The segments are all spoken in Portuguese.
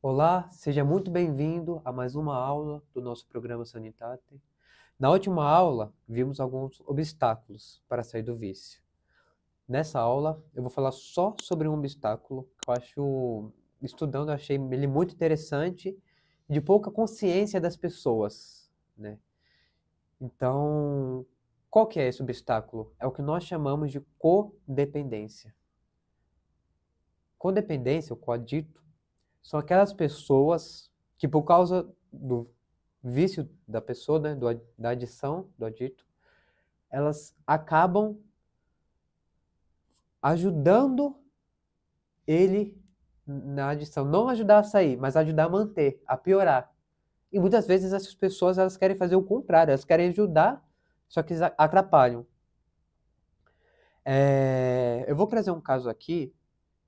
Olá, seja muito bem-vindo a mais uma aula do nosso programa Sanitate. Na última aula, vimos alguns obstáculos para sair do vício. Nessa aula, eu vou falar só sobre um obstáculo que eu acho, estudando, eu achei ele muito interessante e de pouca consciência das pessoas, né? Então, qual que é esse obstáculo? É o que nós chamamos de codependência. Codependência, o coadito, são aquelas pessoas que, por causa do vício da pessoa, né, da adição, do adito, elas acabam ajudando ele na adição. Não ajudar a sair, mas ajudar a manter, a piorar. E muitas vezes essas pessoas elas querem fazer o contrário, elas querem ajudar, só que eles atrapalham. Eu vou trazer um caso aqui,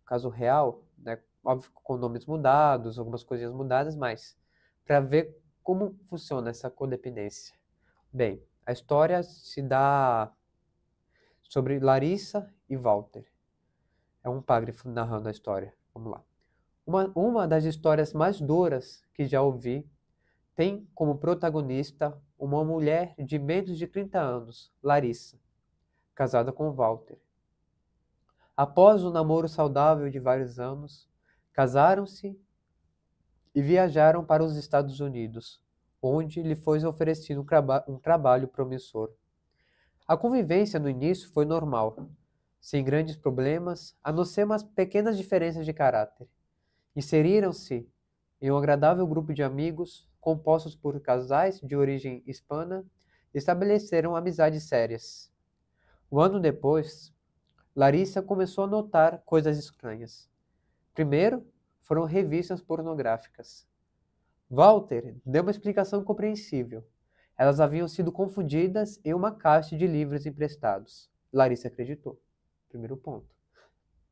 um caso real, né, óbvio com nomes mudados, algumas coisinhas mudadas, mas para ver como funciona essa codependência. Bem, a história se dá sobre Larissa e Walter. É um padre narrando a história. Vamos lá. Uma das histórias mais duras que já ouvi tem como protagonista uma mulher de menos de 30 anos, Larissa, casada com Walter. Após um namoro saudável de vários anos, casaram-se e viajaram para os Estados Unidos, onde lhe foi oferecido um trabalho promissor. A convivência no início foi normal, sem grandes problemas, a não ser umas pequenas diferenças de caráter. Inseriram-se em um agradável grupo de amigos, compostos por casais de origem hispana, e estabeleceram amizades sérias. Um ano depois, Larissa começou a notar coisas estranhas. Primeiro, foram revistas pornográficas. Walter deu uma explicação compreensível. Elas haviam sido confundidas em uma caixa de livros emprestados. Larissa acreditou. Primeiro ponto,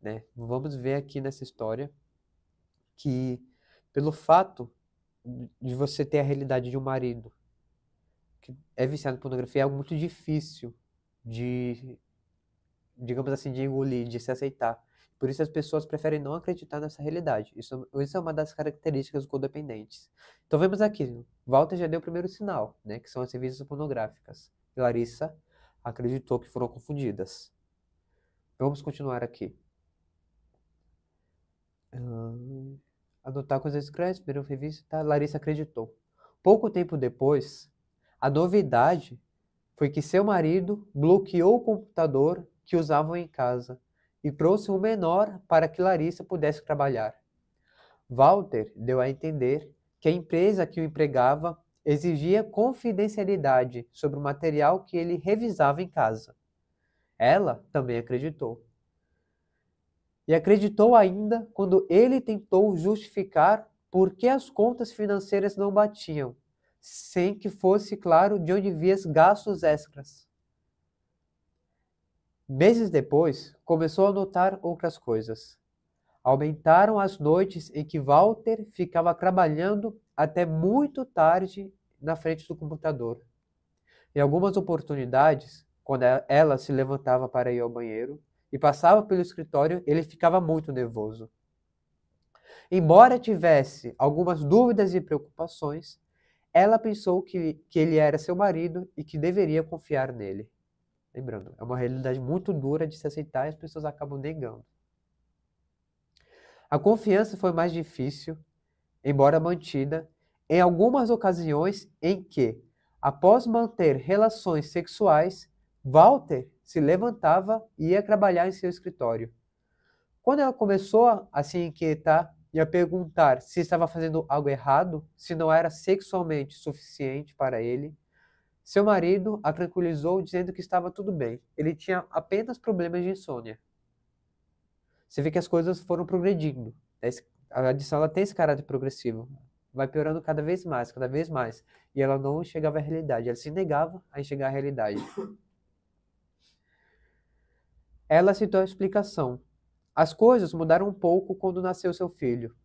né? Vamos ver aqui nessa história que, pelo fato de você ter a realidade de um marido que é viciado em pornografia, é algo muito difícil de, digamos assim, de engolir, de se aceitar. Por isso as pessoas preferem não acreditar nessa realidade. Isso é uma das características dos codependentes. Então vemos aqui, Walter já deu o primeiro sinal, né, que são as revistas pornográficas. E Larissa acreditou que foram confundidas. Vamos continuar aqui. Adotar coisas estranhas, primeira revista, tá? Larissa acreditou. Pouco tempo depois, a novidade foi que seu marido bloqueou o computador que usavam em casa e trouxe um menor para que Larissa pudesse trabalhar. Walter deu a entender que a empresa que o empregava exigia confidencialidade sobre o material que ele revisava em casa. Ela também acreditou. E acreditou ainda quando ele tentou justificar por que as contas financeiras não batiam, sem que fosse claro de onde vinham os gastos extras. Meses depois, começou a notar outras coisas. Aumentaram as noites em que Walter ficava trabalhando até muito tarde na frente do computador. Em algumas oportunidades, quando ela se levantava para ir ao banheiro e passava pelo escritório, ele ficava muito nervoso. Embora tivesse algumas dúvidas e preocupações, ela pensou que ele era seu marido e que deveria confiar nele. Lembrando, é uma realidade muito dura de se aceitar e as pessoas acabam negando. A confiança foi mais difícil, embora mantida, em algumas ocasiões em que, após manter relações sexuais, Walter se levantava e ia trabalhar em seu escritório. Quando ela começou a se inquietar e a perguntar se estava fazendo algo errado, se não era sexualmente suficiente para ele, seu marido a tranquilizou dizendo que estava tudo bem. Ele tinha apenas problemas de insônia. Você vê que as coisas foram progredindo. A adição ela tem esse caráter progressivo. Vai piorando cada vez mais, cada vez mais. E ela não enxergava a realidade. Ela se negava a enxergar a realidade. Ela citou a explicação. As coisas mudaram um pouco quando nasceu seu filho.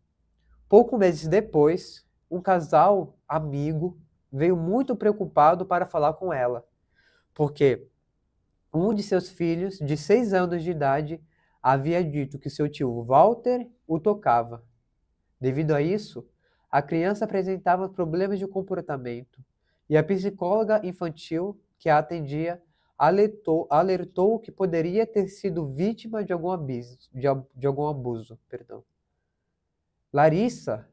Poucos meses depois, um casal amigo veio muito preocupado para falar com ela, porque um de seus filhos, de 6 anos de idade, havia dito que seu tio Walter o tocava. Devido a isso, a criança apresentava problemas de comportamento e a psicóloga infantil que a atendia alertou que poderia ter sido vítima de algum abuso. Perdão. Larissa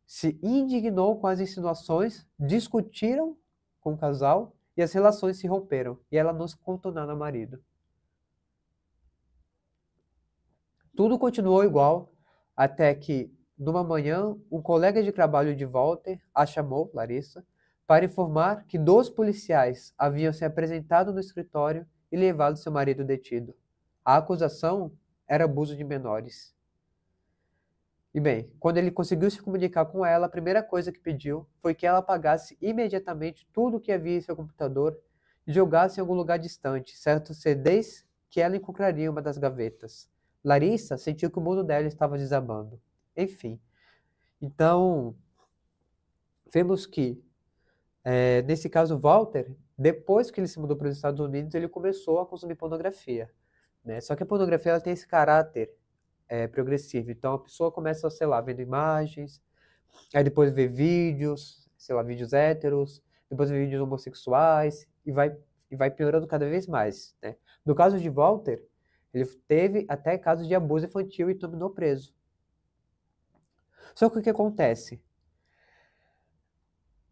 se indignou com as insinuações, discutiram com o casal e as relações se romperam. E ela não se contou nada ao marido. Tudo continuou igual até que, numa manhã, um colega de trabalho de Walter a chamou, Larissa, para informar que 2 policiais haviam se apresentado no escritório e levado seu marido detido. A acusação era abuso de menores. E bem, quando ele conseguiu se comunicar com ela, a primeira coisa que pediu foi que ela apagasse imediatamente tudo o que havia em seu computador e jogasse em algum lugar distante, certos CDs que ela encontraria em uma das gavetas. Larissa sentiu que o mundo dela estava desabando. Enfim, então, vemos que, nesse caso, Walter, depois que ele se mudou para os Estados Unidos, ele começou a consumir pornografia, né? Só que a pornografia ela tem esse caráter progressivo. Então a pessoa começa, sei lá, vendo imagens, aí depois vê vídeos, sei lá, vídeos héteros, depois vê vídeos homossexuais, e vai piorando cada vez mais, né? No caso de Walter, ele teve até casos de abuso infantil e terminou preso. Só que o que acontece?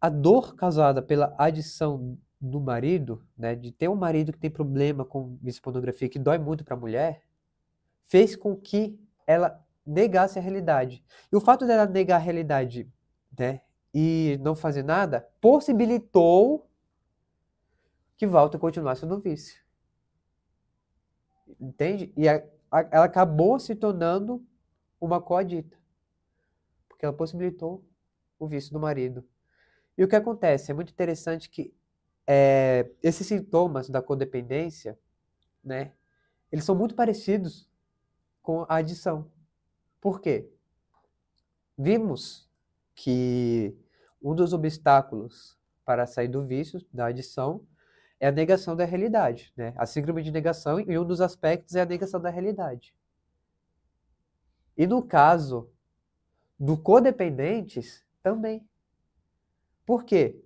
A dor causada pela adição do marido, né, de ter um marido que tem problema com vício pornografia, que dói muito para a mulher, fez com que ela negasse a realidade. E o fato dela negar a realidade, né, e não fazer nada, possibilitou que Walter continuasse no vício. Entende? E ela acabou se tornando uma coadjuvante, porque ela possibilitou o vício do marido. E o que acontece? É muito interessante que esses sintomas da codependência, né, eles são muito parecidos com a adição. Por quê? Vimos que um dos obstáculos para sair do vício, da adição, é a negação da realidade, né? A síndrome de negação, e um dos aspectos é a negação da realidade. E no caso do codependentes, também. Por quê?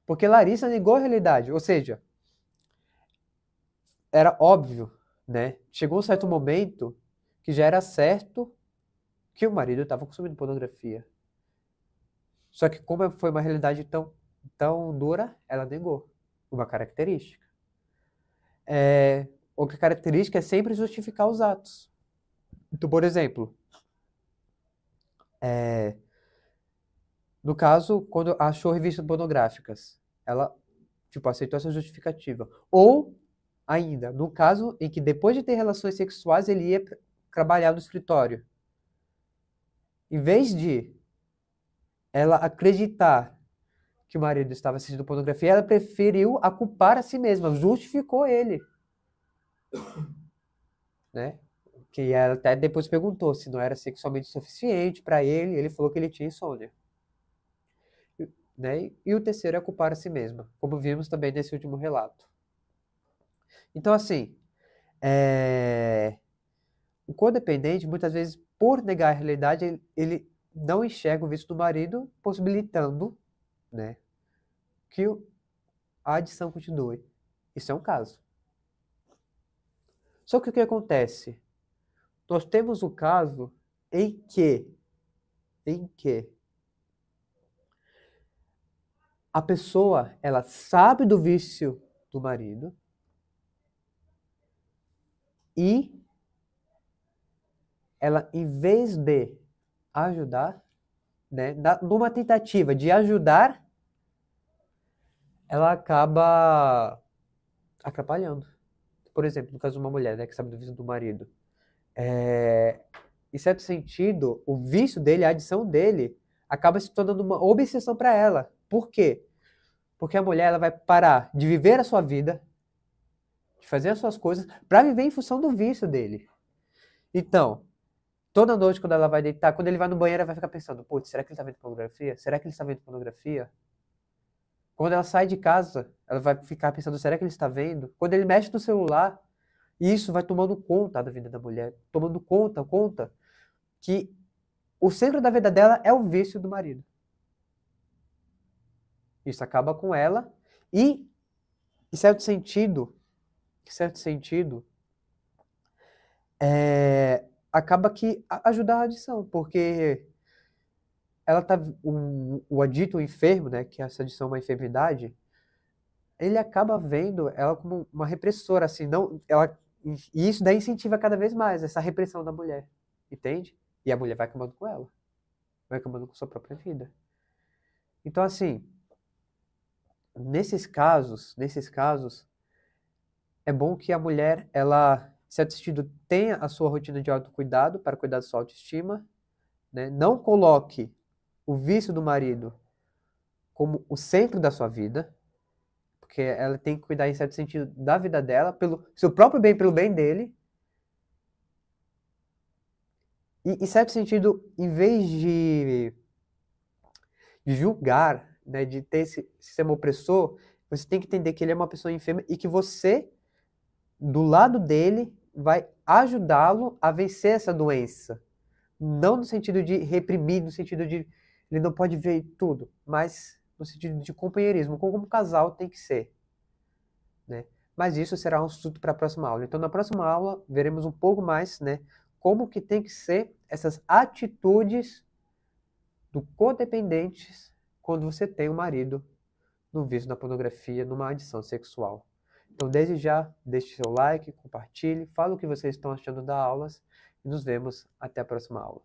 Porque Larissa negou a realidade, ou seja, era óbvio, né? Chegou um certo momento que já era certo que o marido estava consumindo pornografia. Só que como foi uma realidade tão dura, ela negou uma característica. Outra característica é sempre justificar os atos. Então, por exemplo, no caso, quando achou revistas pornográficas, ela aceitou essa justificativa. Ou, ainda, no caso em que depois de ter relações sexuais, ele ia trabalhar no escritório. Em vez de ela acreditar que o marido estava assistindo pornografia, ela preferiu culpar a si mesma, justificou ele. Né? Que ela até depois perguntou se não era sexualmente suficiente para ele, ele falou que ele tinha insônia. Né? E o terceiro é culpar a si mesma, como vimos também nesse último relato. Então, assim, o codependente, muitas vezes, por negar a realidade, ele não enxerga o vício do marido, possibilitando, né, que a adição continue. Isso é um caso. Só que o que acontece? Nós temos o caso em que a pessoa, ela sabe do vício do marido e ela, em vez de ajudar, né, numa tentativa de ajudar, ela acaba atrapalhando. Por exemplo, no caso de uma mulher, né, que sabe do vício do marido. Em certo sentido, o vício dele, a adição dele, acaba se tornando uma obsessão para ela. Por quê? Porque a mulher ela vai parar de viver a sua vida, de fazer as suas coisas, para viver em função do vício dele. Então, toda noite quando ela vai deitar, quando ele vai no banheiro, ela vai ficar pensando, putz, será que ele está vendo pornografia? Será que ele está vendo pornografia? Quando ela sai de casa, ela vai ficar pensando, será que ele está vendo? Quando ele mexe no celular, isso vai tomando conta da vida da mulher, tomando conta que o centro da vida dela é o vício do marido. Isso acaba com ela e, em certo sentido, acaba que ajuda a adição, porque ela tá, o adito, o enfermo, né, que essa adição é uma enfermidade, ele acaba vendo ela como uma repressora, assim, não, e isso daí incentiva cada vez mais essa repressão da mulher, entende? E a mulher vai acabando com ela, vai acabando com sua própria vida. Então, assim, nesses casos, é bom que a mulher, ela, em certo sentido, tenha a sua rotina de autocuidado para cuidar da sua autoestima, né? Não coloque o vício do marido como o centro da sua vida, porque ela tem que cuidar, em certo sentido, da vida dela, pelo seu próprio bem, pelo bem dele. E, em certo sentido, em vez de julgar, né, de ter esse sistema opressor, você tem que entender que ele é uma pessoa enferma e que você, do lado dele, vai ajudá-lo a vencer essa doença. Não no sentido de reprimir, no sentido de ele não pode ver tudo, mas no sentido de companheirismo, como casal tem que ser, né? Mas isso será um assunto para a próxima aula. Então, na próxima aula, veremos um pouco mais, né, como que tem que ser essas atitudes do codependentes quando você tem um marido no vício da pornografia, numa adição sexual. Então, desde já, deixe seu like, compartilhe, fale o que vocês estão achando das aulas e nos vemos até a próxima aula.